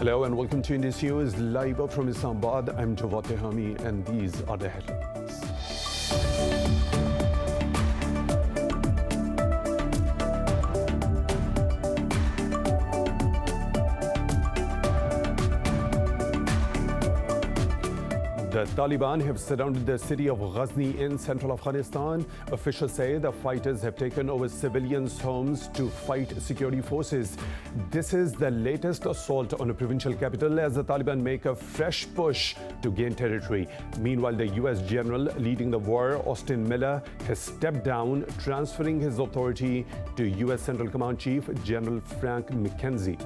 Hello and welcome to Indus News, live from Islamabad. I'm Jawad Tehami and these are the headlines. The Taliban have surrounded the city of GHAZNI in central Afghanistan. Officials say the fighters have taken over civilians' homes to fight security forces. This is the latest assault on a provincial capital as the Taliban make a fresh push to gain territory. Meanwhile, the U.S. general leading the war, Austin Miller, has stepped down, transferring his authority to U.S. Central Command Chief General Frank McKenzie.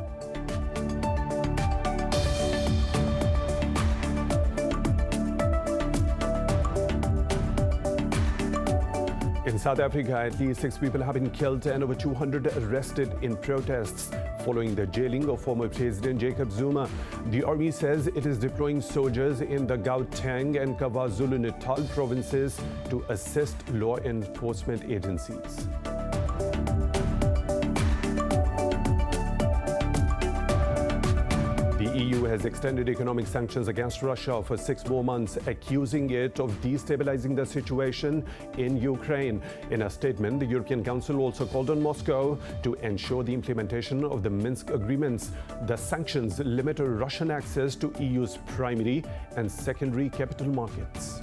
In South Africa, at least 6 people have been killed and over 200 arrested in protests following the jailing of former President Jacob Zuma. The army says it is deploying soldiers in the Gauteng and KwaZulu-Natal provinces to assist law enforcement agencies. The EU has extended economic sanctions against Russia for 6 more months, accusing it of destabilizing the situation in Ukraine. In a statement, the European Council also called on Moscow to ensure the implementation of the Minsk agreements. The sanctions limit Russian access to EU's primary and secondary capital markets.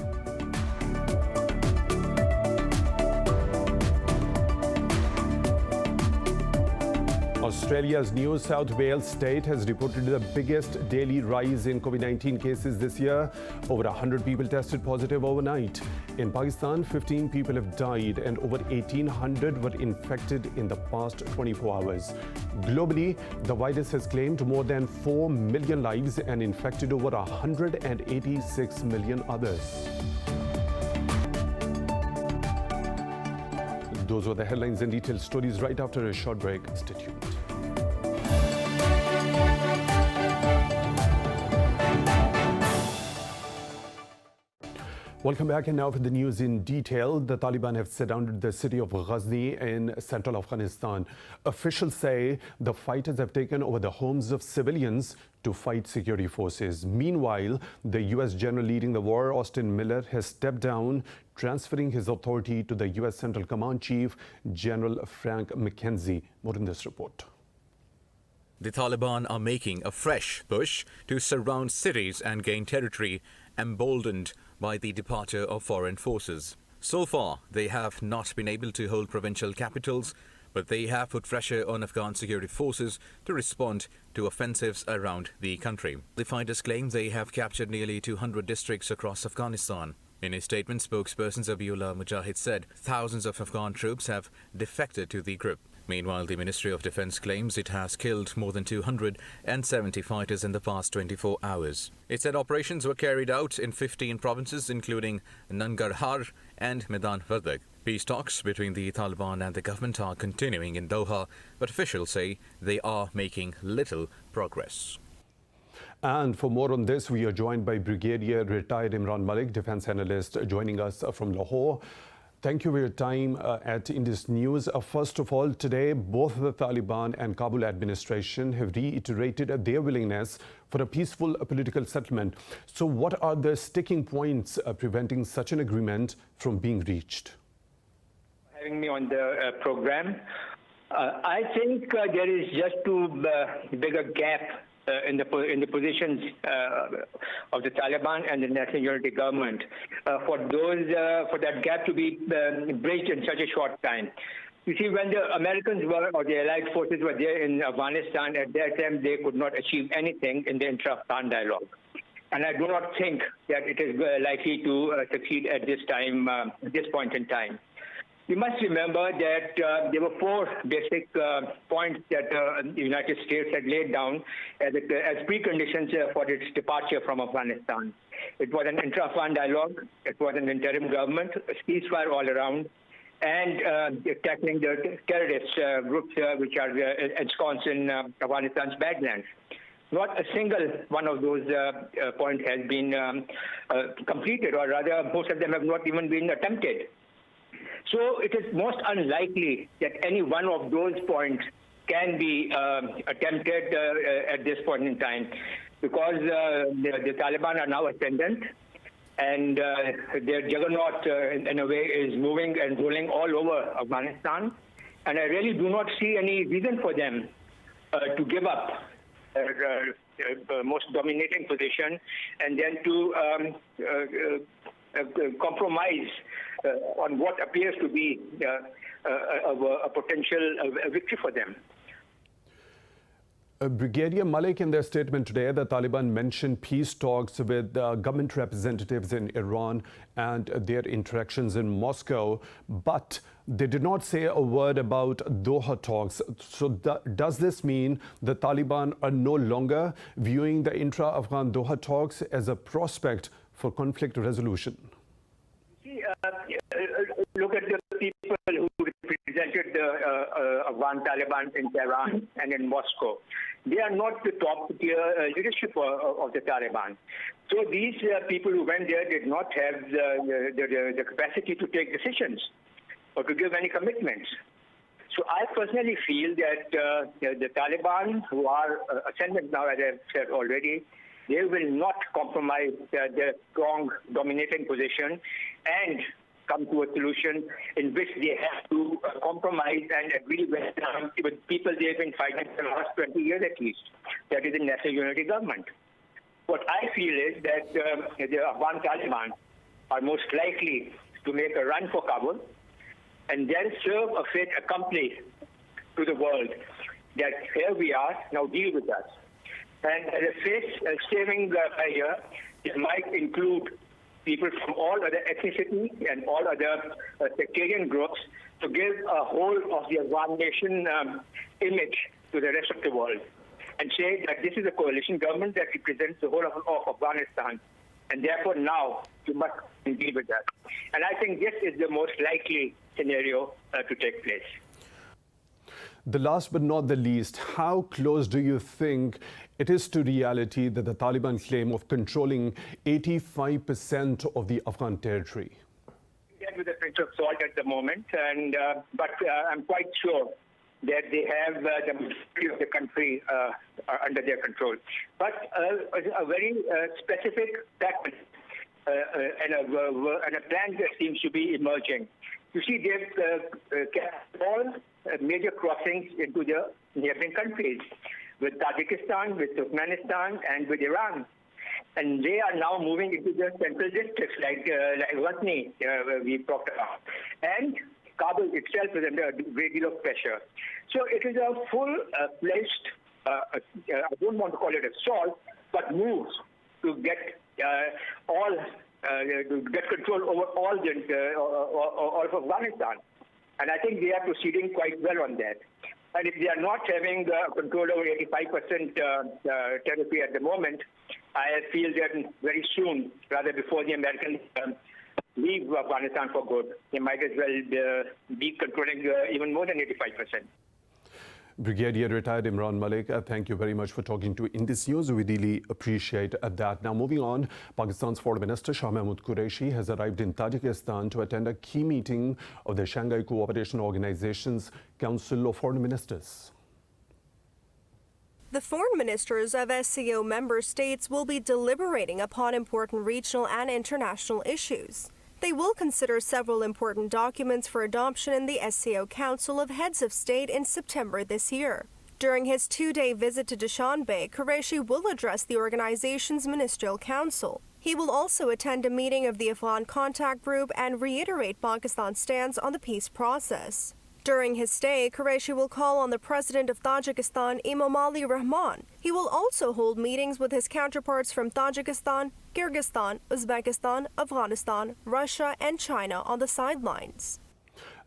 Australia's New South Wales state has reported the biggest daily rise in COVID-19 cases this year. Over 100 people tested positive overnight. In Pakistan, 15 people have died and over 1,800 were infected in the past 24 hours. Globally, the virus has claimed more than 4 million lives and infected over 186 million others. Those were the headlines and detailed stories right after a short break. Stay tuned. Welcome back, and now for the news in detail. The Taliban have surrounded the city of GHAZNI in central Afghanistan. Officials say the fighters have taken over the homes of civilians to fight security forces. Meanwhile, the U.S. general leading the war, Austin Miller, has stepped down, transferring his authority to the U.S. Central Command Chief General Frank McKenzie. More in this report. The Taliban are making a fresh push to surround cities and gain territory, emboldened by the departure of foreign forces. So far, they have not been able to hold provincial capitals, but they have put pressure on Afghan security forces to respond to offensives around the country. The fighters claim they have captured nearly 200 districts across Afghanistan. In a statement, spokesperson Zabiullah Mujahid said thousands of Afghan troops have defected to the group. Meanwhile, the Ministry of Defense claims it has killed more than 270 fighters in the past 24 hours. It said operations were carried out in 15 provinces, including Nangarhar and Medan Vardak. Peace talks between the Taliban and the government are continuing in Doha, but officials say they are making little progress. And for more on this, we are joined by Brigadier retired Imran Malik, defense analyst, joining us from Lahore. Thank you for your time at Indus News. First of all, today, both the Taliban and Kabul administration have reiterated their willingness for a peaceful political settlement. So what are the sticking points preventing such an agreement from being reached? Having me on the program, I think there is just too big a gap in the positions of the Taliban and the National Unity Government for that gap to be bridged in such a short time. You see, when the Americans were, or the Allied forces were there in Afghanistan, at that time they could not achieve anything in the intra-Afghan dialogue. And I do not think that it is likely to succeed at this time, at this point in time. You must remember that there were 4 basic points that the United States had laid down as preconditions for its departure from Afghanistan. It was an intra-Afghan dialogue, it was an interim government, a ceasefire all around, and tackling the terrorist groups which are ensconced in Afghanistan's badlands. Not a single one of those points has been completed, or rather most of them have not even been attempted. So it is most unlikely that any one of those points can be attempted at this point in time, because the Taliban are now ascendant, and their juggernaut, in a way, is moving and rolling all over Afghanistan. And I really do not see any reason for them to give up the most dominating position and then to compromise on what appears to be a potential victory for them. Brigadier Malik, in their statement today, the Taliban mentioned peace talks with government representatives in Iran and their interactions in Moscow, but they did not say a word about Doha talks. So does this mean the Taliban are no longer viewing the intra-Afghan Doha talks as a prospect for conflict resolution? See, look at the people who represented the Afghan Taliban in Tehran and in Moscow. They are not the top-tier leadership of the Taliban. So these people who went there did not have the capacity to take decisions or to give any commitments. So I personally feel that the Taliban, who are ascendant now, as I've said already, they will not compromise their strong dominating position and come to a solution in which they have to compromise and agree with people they've been fighting for the last 20 years at least. That is the National Unity Government. What I feel is that the Afghan Taliban are most likely to make a run for Kabul and then serve a fait accompli to the world that here we are, now deal with us. And as a face-saving measure, it might include people from all other ethnicities and all other sectarian groups to give a whole of the Afghan nation image to the rest of the world and say that this is a coalition government that represents the whole of Afghanistan, and therefore now you must deal with that. And I think this is the most likely scenario to take place. The last but not the least, how close do you think it is to reality that the Taliban claim of controlling 85% of the Afghan territory? That with a pinch of salt at the moment, and but I'm quite sure that they have the majority of the country under their control. But a very specific pattern and a plan that seems to be emerging. You see, they've kept all major crossings into the neighboring countries, with Tajikistan, with Turkmenistan, and with Iran. And they are now moving into the central districts like GHAZNI, we talked about. And Kabul itself is under a great deal of pressure. So it is a full-fledged, I don't want to call it assault, but moves to get control over all of Afghanistan. And I think they are proceeding quite well on that. And if they are not having control over 85% territory at the moment, I feel that very soon, rather before the Americans leave Afghanistan for good, they might as well be controlling even more than 85%. Brigadier Retired Imran Malik, thank you very much for talking to Indus News. We really appreciate that. Now, moving on, Pakistan's Foreign Minister Shah Mahmood Qureshi has arrived in Tajikistan to attend a key meeting of the Shanghai Cooperation Organization's Council of Foreign Ministers. The foreign ministers of SCO member states will be deliberating upon important regional and international issues. They will consider several important documents for adoption in the SCO Council of Heads of State in September this year. During his two-day visit to Dushanbe, Qureshi will address the organization's Ministerial Council. He will also attend a meeting of the Afghan Contact Group and reiterate Pakistan's stance on the peace process. During his stay, Qureshi will call on the President of Tajikistan, Emomali Rahman. He will also hold meetings with his counterparts from Tajikistan, Kyrgyzstan, Uzbekistan, Afghanistan, Russia, and China on the sidelines.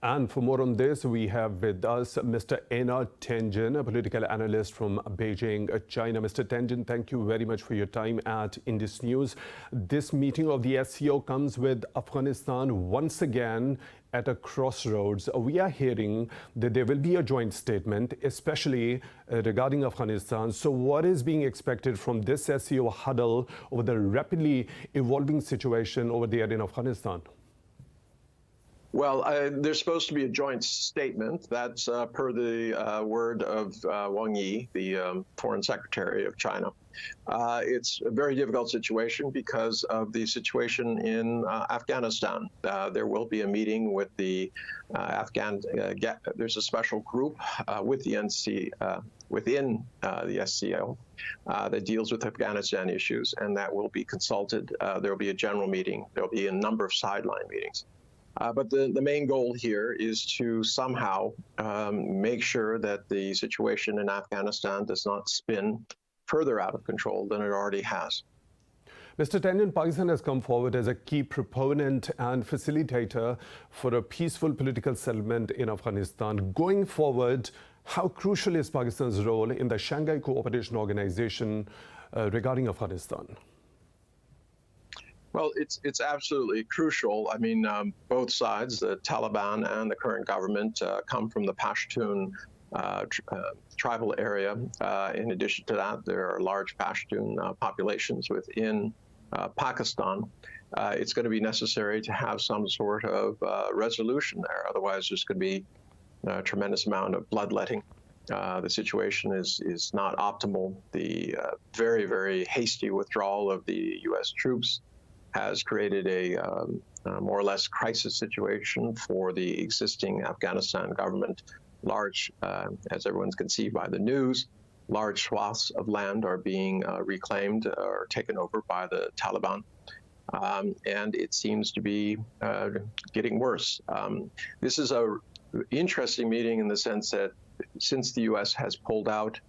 And for more on this, we have with us Mr. Ena Tenjin, a political analyst from Beijing, China. Mr. Tenjin, thank you very much for your time at Indus News. This meeting of the SCO comes with Afghanistan once again at a crossroads. We are hearing that there will be a joint statement, especially regarding Afghanistan. So what is being expected from this SCO huddle over the rapidly evolving situation over there in Afghanistan? Well, there's supposed to be a joint statement. That's per the word of Wang Yi, the Foreign Secretary of China. It's a very difficult situation because of the situation in Afghanistan. There will be a meeting with the there's a special group with the within the SCO that deals with Afghanistan issues, and that will be consulted. There will be a general meeting. There will be a number of sideline meetings. But the main goal here is to somehow make sure that the situation in Afghanistan does not spin further out of control than it already has. Mr. Tandon, Pakistan has come forward as a key proponent and facilitator for a peaceful political settlement in Afghanistan. Going forward, how crucial is Pakistan's role in the Shanghai Cooperation Organization regarding Afghanistan? Well, it's absolutely crucial. I mean, both sides, the Taliban and the current government, come from the Pashtun tribal area. In addition to that, there are large Pashtun populations within Pakistan. It's going to be necessary to have some sort of resolution there. Otherwise, there's going to be a tremendous amount of bloodletting. The situation is not optimal. The very, very hasty withdrawal of the U.S. troops has created a more or less crisis situation for the existing Afghanistan government. Large, as everyone can see by the news, large swaths of land are being reclaimed or taken over by the Taliban. And it seems to be getting worse. This is an interesting meeting in the sense that since the U.S. has pulled out,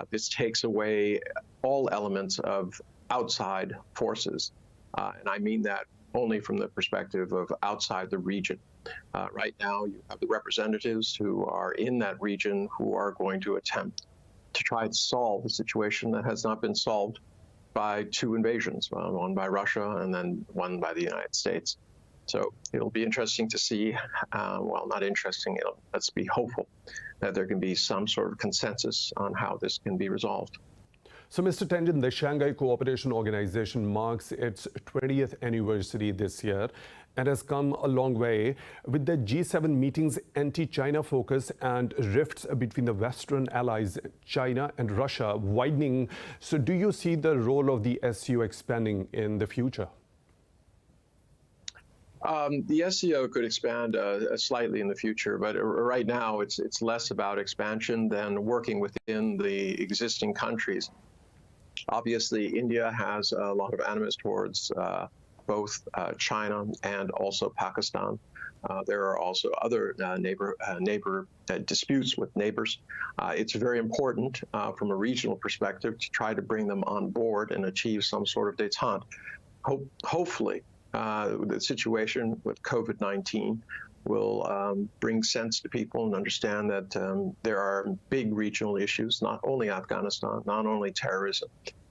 this takes away all elements of outside forces. And I mean that only from the perspective of outside the region. Right now, you have the representatives who are in that region who are going to attempt to try to solve a situation that has not been solved by two invasions, one by Russia and then one by the United States. So it'll be interesting to see, well, not interesting, let's be hopeful that there can be some sort of consensus on how this can be resolved. So, Mr. Tandon, the Shanghai Cooperation Organization marks its 20th anniversary this year and has come a long way. With the G7 meeting's anti-China focus and rifts between the Western allies, China and Russia, widening, so do you see the role of the SCO expanding in the future? The SCO could expand slightly in the future, but right now it's less about expansion than working within the existing countries. Obviously, India has a lot of animus towards both China and also Pakistan. There are also other neighbor disputes with neighbors. It's very important from a regional perspective to try to bring them on board and achieve some sort of détente. Hopefully, the situation with COVID-19 will bring sense to people and understand that there are big regional issues, not only Afghanistan, not only terrorism,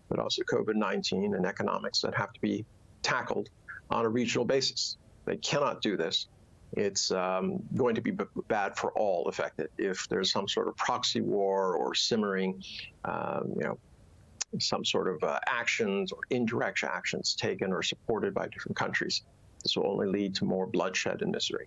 but also COVID-19 and economics that have to be tackled on a regional basis. They cannot do this. It's going to be bad for all affected if there's some sort of proxy war or simmering, some sort of actions or indirect actions taken or supported by different countries. This will only lead to more bloodshed and misery.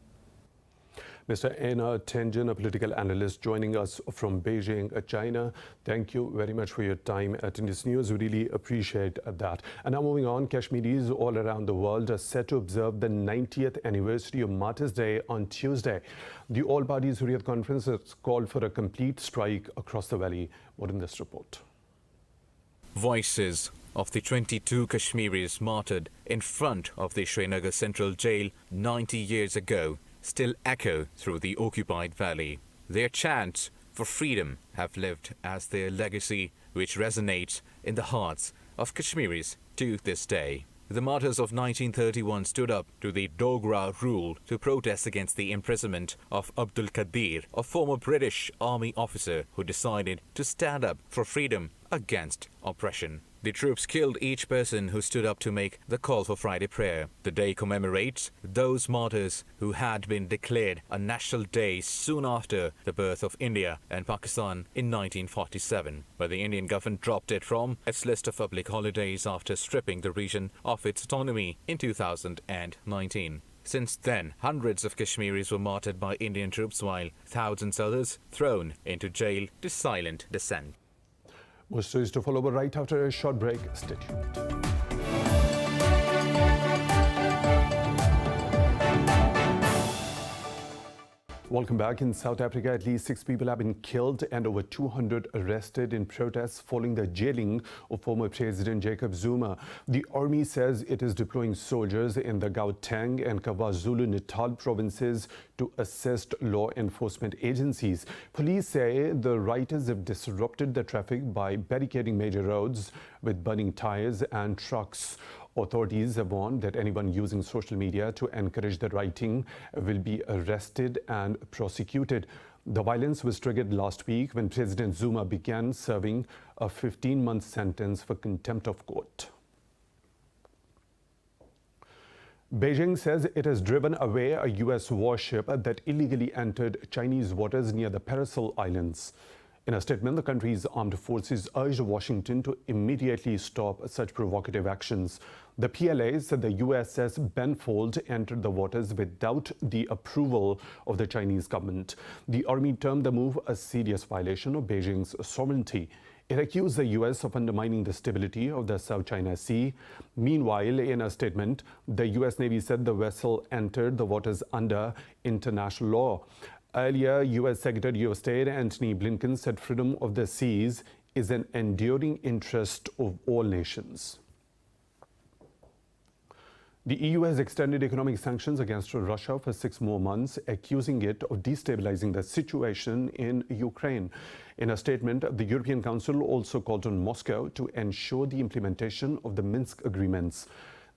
Mr. Einar Tandon, a political analyst, joining us from Beijing, China. Thank you very much for your time at Indus News. We really appreciate that. And now moving on, Kashmiris all around the world are set to observe the 90th anniversary of Martyrs' Day on Tuesday. The All Parties Hurriyat Conference has called for a complete strike across the valley. More in this report. Voices of the 22 Kashmiris martyred in front of the Srinagar Central Jail 90 years ago still echo through the occupied valley. Their chants for freedom have lived as their legacy, which resonates in the hearts of Kashmiris to this day. The martyrs of 1931 stood up to the Dogra rule to protest against the imprisonment of Abdul Qadir, a former British Army officer who decided to stand up for freedom against oppression. The troops killed each person who stood up to make the call for Friday prayer. The day commemorates those martyrs who had been declared a national day soon after the birth of India and Pakistan in 1947, but the Indian government dropped it from its list of public holidays after stripping the region of its autonomy in 2019. Since then, hundreds of Kashmiris were martyred by Indian troops while thousands others thrown into jail to silent dissent. More stories to follow, but right after a short break. Stay tuned. Welcome back. In South Africa, at least 6 people have been killed and over 200 arrested in protests following the jailing of former President Jacob Zuma. The army says it is deploying soldiers in the Gauteng and KwaZulu-Natal provinces to assist law enforcement agencies. Police say the rioters have disrupted the traffic by barricading major roads with burning tires and trucks. Authorities have warned that anyone using social media to encourage the rioting will be arrested and prosecuted. The violence was triggered last week when President Zuma began serving a 15-month sentence for contempt of court. Beijing says it has driven away a U.S. warship that illegally entered Chinese waters near the Paracel Islands. In a statement, the country's armed forces urged Washington to immediately stop such provocative actions. The PLA said the USS Benfold entered the waters without the approval of the Chinese government. The army termed the move a serious violation of Beijing's sovereignty. It accused the U.S. of undermining the stability of the South China Sea. Meanwhile, in a statement, the U.S. Navy said the vessel entered the waters under international law. Earlier, U.S. Secretary of State Antony Blinken said freedom of the seas is an enduring interest of all nations. The EU has extended economic sanctions against Russia for 6 more months, accusing it of destabilizing the situation in Ukraine. In a statement, the European Council also called on Moscow to ensure the implementation of the Minsk agreements.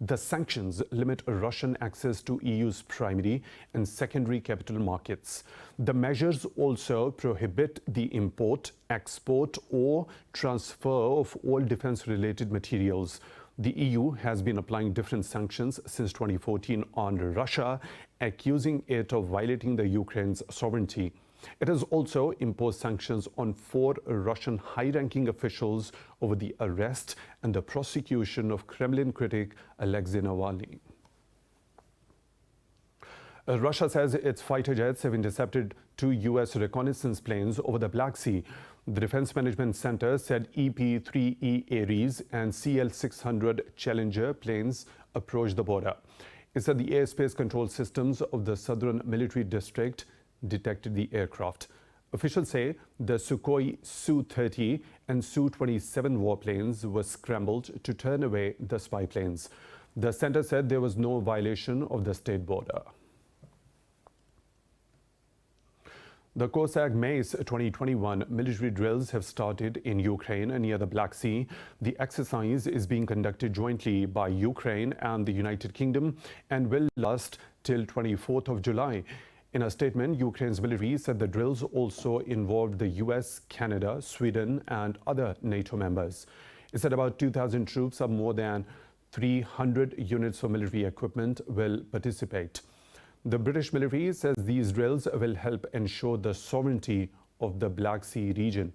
The sanctions limit Russian access to EU's primary and secondary capital markets. The measures also prohibit the import, export, or transfer of all defense-related materials. The EU has been applying different sanctions since 2014 on Russia, accusing it of violating the Ukraine's sovereignty. It has also imposed sanctions on 4 Russian high-ranking officials over the arrest and the prosecution of Kremlin critic Alexei Navalny. Russia says its fighter jets have intercepted 2 U.S. reconnaissance planes over the Black Sea. The Defense Management Center said EP-3E Ares and CL-600 Challenger planes approached the border. It said the airspace control systems of the Southern Military District detected the aircraft. Officials say the Sukhoi Su-30 and Su-27 warplanes were scrambled to turn away the spy planes. The center said there was no violation of the state border. The COSSACK Mace 2021 military drills have started in Ukraine near the Black Sea. The exercise is being conducted jointly by Ukraine and the United Kingdom and will last till 24th of July. In a statement, Ukraine's military said the drills also involved the US, Canada, Sweden, and other NATO members. It said about 2,000 troops of more than 300 units of military equipment will participate. The British military says these drills will help ensure the sovereignty of the Black Sea region.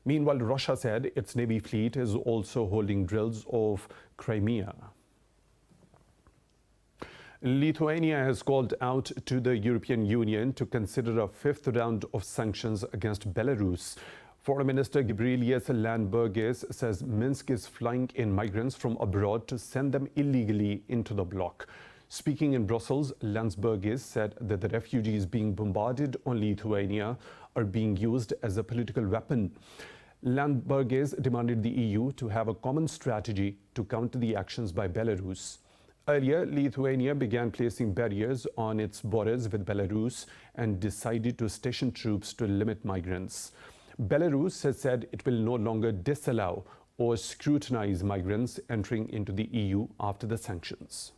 Meanwhile, Russia said its Navy fleet is also holding drills off Crimea. Lithuania has called out to the European Union to consider a 5th round of sanctions against Belarus. Foreign Minister Gabrielius Landsbergis says Minsk is flying in migrants from abroad to send them illegally into the bloc. Speaking in Brussels, Landsbergis said that the refugees being bombarded on Lithuania are being used as a political weapon. Landsbergis demanded the EU to have a common strategy to counter the actions by Belarus. Earlier, Lithuania began placing barriers on its borders with Belarus and decided to station troops to limit migrants. Belarus has said it will no longer disallow or scrutinize migrants entering into the EU after the sanctions.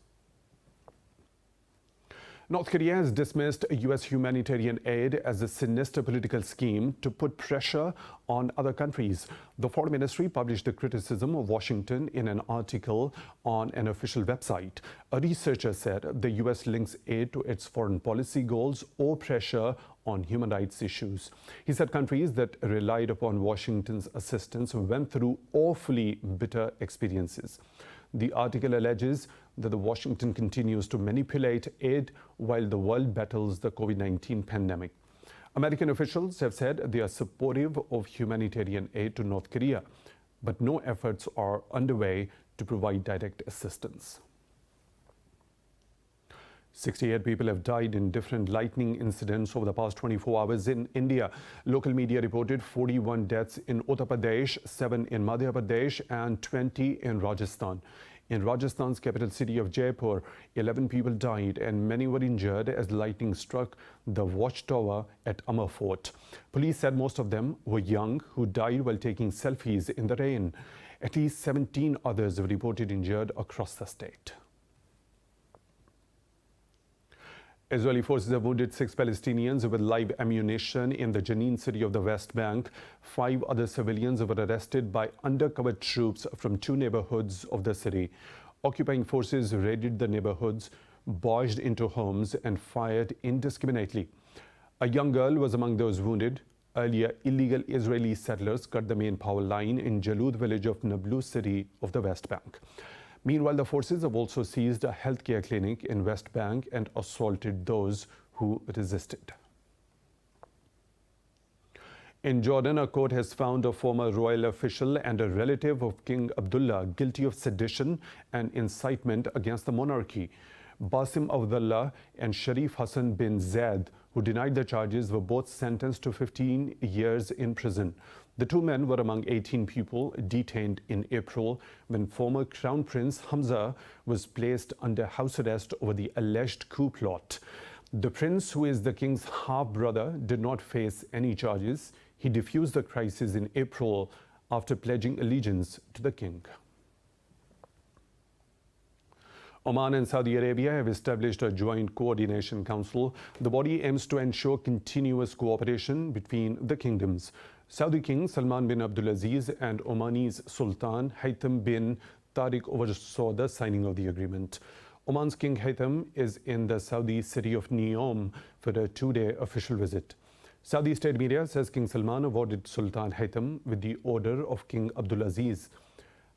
North Korea has dismissed U.S. humanitarian aid as a sinister political scheme to put pressure on other countries. The Foreign Ministry published the criticism of Washington in an article on an official website. A researcher said the U.S. links aid to its foreign policy goals or pressure on human rights issues. He said countries that relied upon Washington's assistance went through awfully bitter experiences. The article alleges that Washington continues to manipulate aid while the world battles the COVID-19 pandemic. American officials have said they are supportive of humanitarian aid to North Korea, but no efforts are underway to provide direct assistance. 68 people have died in different lightning incidents over the past 24 hours in India. Local media reported 41 deaths in Uttar Pradesh, 7 in Madhya Pradesh, and 20 in Rajasthan. In Rajasthan's capital city of Jaipur, 11 people died and many were injured as lightning struck the watchtower at Amar Fort. Police said most of them were young who died while taking selfies in the rain. At least 17 others were reported injured across the state. Israeli forces have wounded 6 Palestinians with live ammunition in the Jenin city of the West Bank. 5 other civilians were arrested by undercover troops from 2 neighborhoods of the city. Occupying forces raided the neighborhoods, barged into homes and fired indiscriminately. A young girl was among those wounded. Earlier, illegal Israeli settlers cut the main power line in Jalud village of Nablus city of the West Bank. Meanwhile, the forces have also seized a healthcare clinic in West Bank and assaulted those who resisted. In Jordan, a court has found a former royal official and a relative of King Abdullah guilty of sedition and incitement against the monarchy. Basim Abdullah and Sharif Hassan bin Zayed, who denied the charges, were both sentenced to 15 years in prison. The 2 men were among 18 people detained in April when former Crown Prince Hamza was placed under house arrest over the alleged coup plot. The prince, who is the king's half-brother, did not face any charges. He defused the crisis in April after pledging allegiance to the king. Oman and Saudi Arabia have established a joint coordination council. The body aims to ensure continuous cooperation between the kingdoms. Saudi King Salman bin Abdulaziz and Omani's Sultan Haytham bin Tariq oversaw the signing of the agreement. Oman's King Haytham is in the Saudi city of Neom for a 2-day official visit. Saudi state media says King Salman awarded Sultan Haytham with the Order of King Abdulaziz.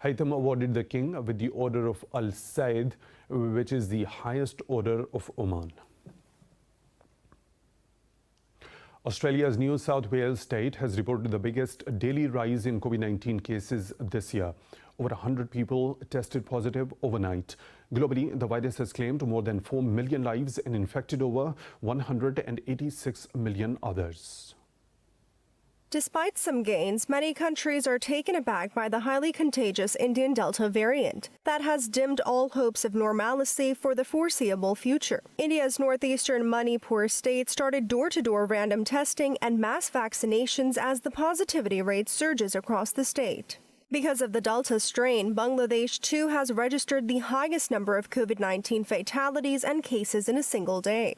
Haytham awarded the king with the Order of Al Said, which is the highest order of Oman. Australia's New South Wales state has reported the biggest daily rise in COVID-19 cases this year. Over 100 people tested positive overnight. Globally, the virus has claimed more than 4 million lives and infected over 186 million others. Despite some gains, many countries are taken aback by the highly contagious Indian Delta variant that has dimmed all hopes of normalcy for the foreseeable future. India's northeastern Manipur state started door-to-door random testing and mass vaccinations as the positivity rate surges across the state. Because of the Delta strain, Bangladesh too has registered the highest number of COVID-19 fatalities and cases in a single day.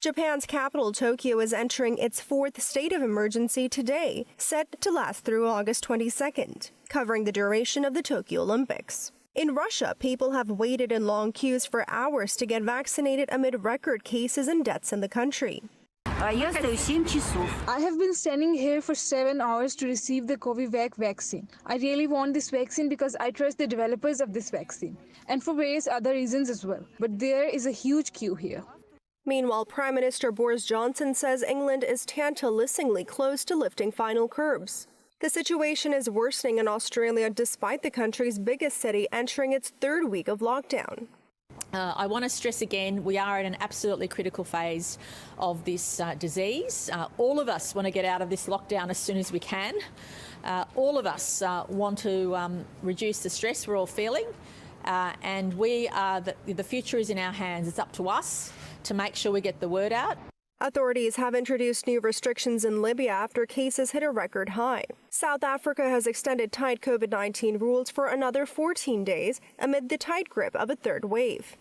Japan's capital, Tokyo, is entering its 4th state of emergency today, set to last through August 22nd, covering the duration of the Tokyo Olympics. In Russia, people have waited in long queues for hours to get vaccinated amid record cases and deaths in the country. I have been standing here for 7 hours to receive the Covivac vaccine. I really want this vaccine because I trust the developers of this vaccine, and for various other reasons as well. But there is a huge queue here. Meanwhile, Prime Minister Boris Johnson says England is tantalizingly close to lifting final curbs. The situation is worsening in Australia despite the country's biggest city entering its 3rd week of lockdown. I want to stress again, we are at an absolutely critical phase of this disease. All of us want to get out of this lockdown as soon as we can. All of us want to reduce the stress we're all feeling. And the future is in our hands. It's up to us to make sure we get the word out. Authorities have introduced new restrictions in Libya after cases hit a record high. South Africa has extended tight COVID-19 rules for another 14 days amid the tight grip of a 3rd wave.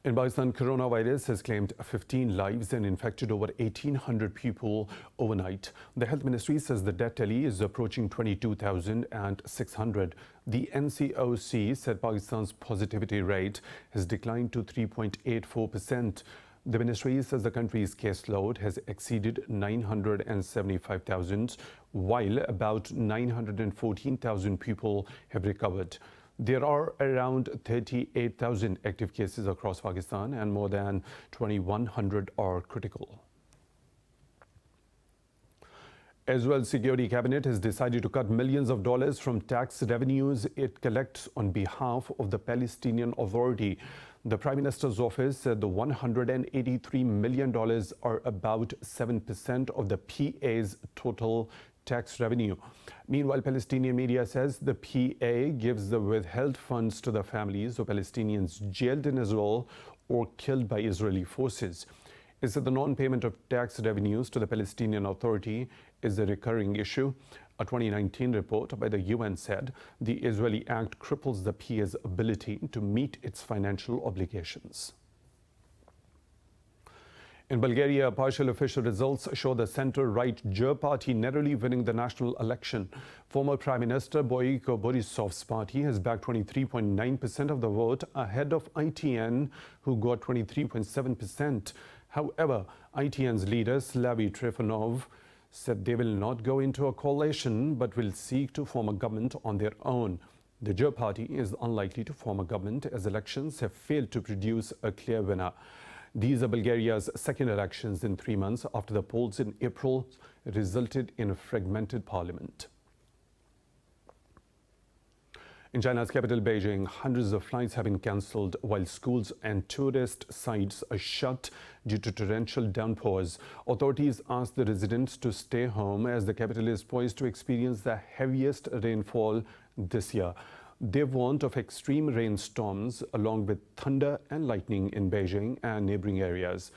In Pakistan, coronavirus has claimed 15 lives and infected over 1,800 people overnight. The health ministry says the death tally is approaching 22,600. The NCOC said Pakistan's positivity rate has declined to 3.84%. The ministry says the country's caseload has exceeded 975,000, while about 914,000 people have recovered. There are around 38,000 active cases across Pakistan and more than 2,100 are critical. Israel's Security Cabinet has decided to cut millions of dollars from tax revenues it collects on behalf of the Palestinian Authority. The Prime Minister's office said the $183 million are about 7% of the PA's total tax revenue. Meanwhile, Palestinian media says the PA gives the withheld funds to the families of Palestinians jailed in Israel or killed by Israeli forces. It said the non-payment of tax revenues to the Palestinian Authority is a recurring issue. A 2019 report by the UN said the Israeli act cripples the PA's ability to meet its financial obligations. In Bulgaria, partial official results show the center-right GHAZNI party narrowly winning the national election. Former Prime Minister Boyko Borisov's party has bagged 23.9% of the vote ahead of ITN, who got 23.7%. However, ITN's leader Slavy Trifonov said they will not go into a coalition but will seek to form a government on their own. The GHAZNI party is unlikely to form a government as elections have failed to produce a clear winner. These are Bulgaria's second elections in 3 months after the polls in April resulted in a fragmented parliament. In China's capital, Beijing, hundreds of flights have been cancelled while schools and tourist sites are shut due to torrential downpours. Authorities asked the residents to stay home as the capital is poised to experience the heaviest rainfall this year. They warned of extreme rainstorms along with thunder and lightning in Beijing and neighboring areas.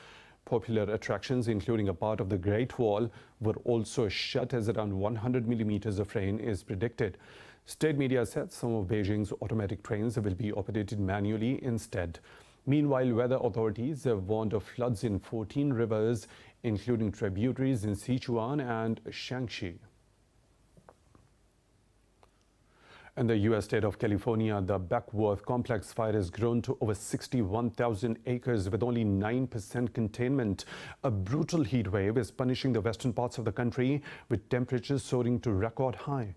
Popular attractions, including a part of the Great Wall, were also shut as around 100 millimeters of rain is predicted. State media said some of Beijing's automatic trains will be operated manually instead. Meanwhile, weather authorities have warned of floods in 14 rivers, including tributaries in Sichuan and Shaanxi. In the U.S. state of California, the Beckwourth complex fire has grown to over 61,000 acres with only 9% containment. A brutal heat wave is punishing the western parts of the country, with temperatures soaring to record high.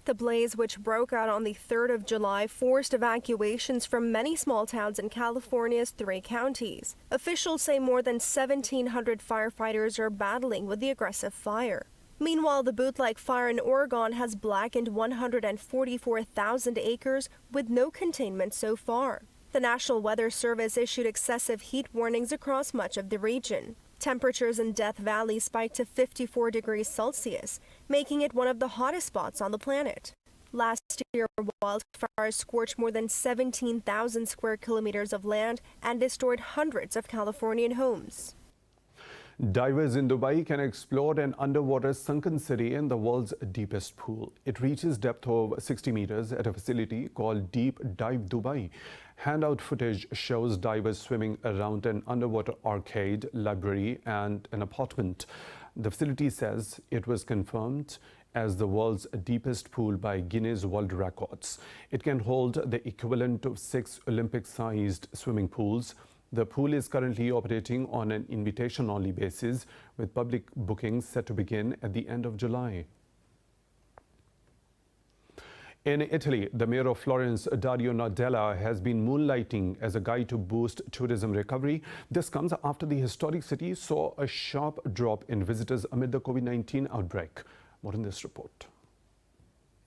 The blaze, which broke out on the 3rd of July, forced evacuations from many small towns in California's 3 counties. Officials say more than 1,700 firefighters are battling with the aggressive fire. Meanwhile, the boot-like fire in Oregon has blackened 144,000 acres with no containment so far. The National Weather Service issued excessive heat warnings across much of the region. Temperatures in Death Valley spiked to 54 degrees Celsius, making it one of the hottest spots on the planet. Last year, wildfires scorched more than 17,000 square kilometers of land and destroyed hundreds of Californian homes. Divers in Dubai can explore an underwater sunken city in the world's deepest pool. It reaches depth of 60 meters at a facility called Deep Dive Dubai. Handout footage shows divers swimming around an underwater arcade, library and an apartment. The facility says it was confirmed as the world's deepest pool by Guinness World Records. It can hold the equivalent of 6 Olympic-sized swimming pools. The pool is currently operating on an invitation-only basis, with public bookings set to begin at the end of July. In Italy, the mayor of Florence, Dario Nardella, has been moonlighting as a guide to boost tourism recovery. This comes after the historic city saw a sharp drop in visitors amid the COVID-19 outbreak. More in this report.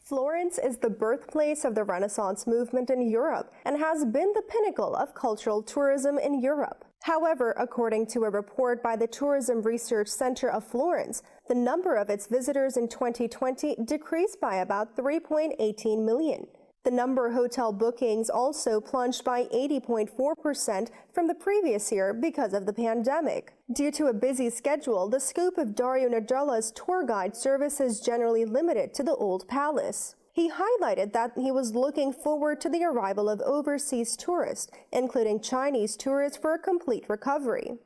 Florence is the birthplace of the Renaissance movement in Europe and has been the pinnacle of cultural tourism in Europe. However, according to a report by the Tourism Research Center of Florence, the number of its visitors in 2020 decreased by about 3.18 million. The number of hotel bookings also plunged by 80.4% from the previous year because of the pandemic. Due to a busy schedule, the scope of Dario Nardella's tour guide service is generally limited to the Old Palace. He highlighted that he was looking forward to the arrival of overseas tourists, including Chinese tourists, for a complete recovery.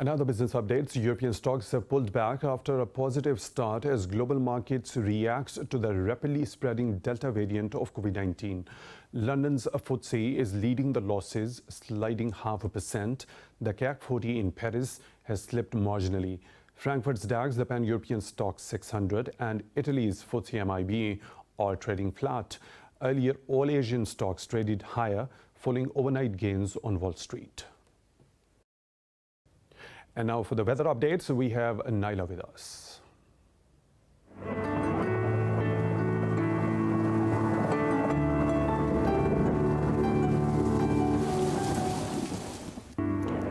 Another business updates. European stocks have pulled back after a positive start as global markets react to the rapidly spreading Delta variant of COVID-19. London's FTSE is leading the losses, sliding 0.5%. The CAC 40 in Paris has slipped marginally. Frankfurt's DAX, the Pan-European Stock 600, and Italy's FTSE MIB are trading flat. Earlier, all Asian stocks traded higher, following overnight gains on Wall Street. And now for the weather updates, we have Naila with us.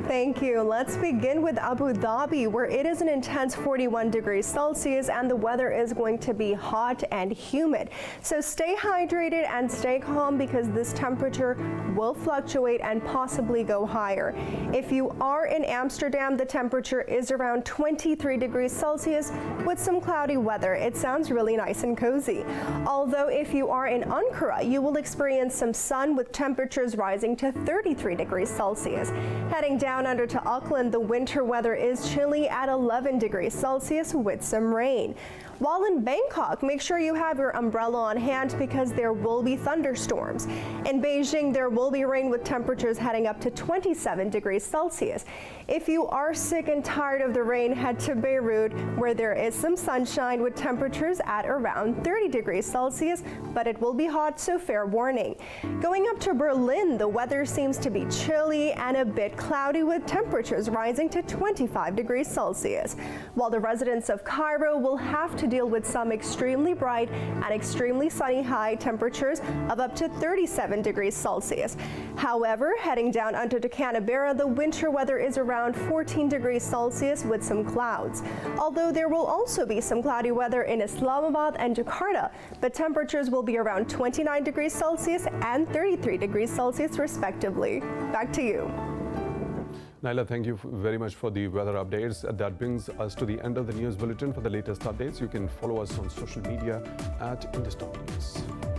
Thank you. Let's begin with Abu Dhabi, where it is an intense 41 degrees Celsius and the weather is going to be hot and humid. So stay hydrated and stay calm because this temperature will fluctuate and possibly go higher. If you are in Amsterdam, the temperature is around 23 degrees Celsius with some cloudy weather. It sounds really nice and cozy. Although if you are in Ankara, you will experience some sun with temperatures rising to 33 degrees Celsius. Heading down under to Auckland, the winter weather is chilly at 11 degrees Celsius with some rain. While in Bangkok, make sure you have your umbrella on hand because there will be thunderstorms. In Beijing, there will be rain with temperatures heading up to 27 degrees Celsius. If you are sick and tired of the rain, head to Beirut, where there is some sunshine with temperatures at around 30 degrees Celsius, but it will be hot, so fair warning. Going up to Berlin, the weather seems to be chilly and a bit cloudy with temperatures rising to 25 degrees Celsius. While the residents of Cairo will have to deal with some extremely bright and extremely sunny high temperatures of up to 37 degrees Celsius. However, heading down under to Canberra, the winter weather is around 14 degrees Celsius with some clouds. Although there will also be some cloudy weather in Islamabad and Jakarta, the temperatures will be around 29 degrees Celsius and 33 degrees Celsius respectively. Back to you. Naila, thank you very much for the weather updates. That brings us to the end of the news bulletin. For the latest updates, you can follow us on social media at Indus News.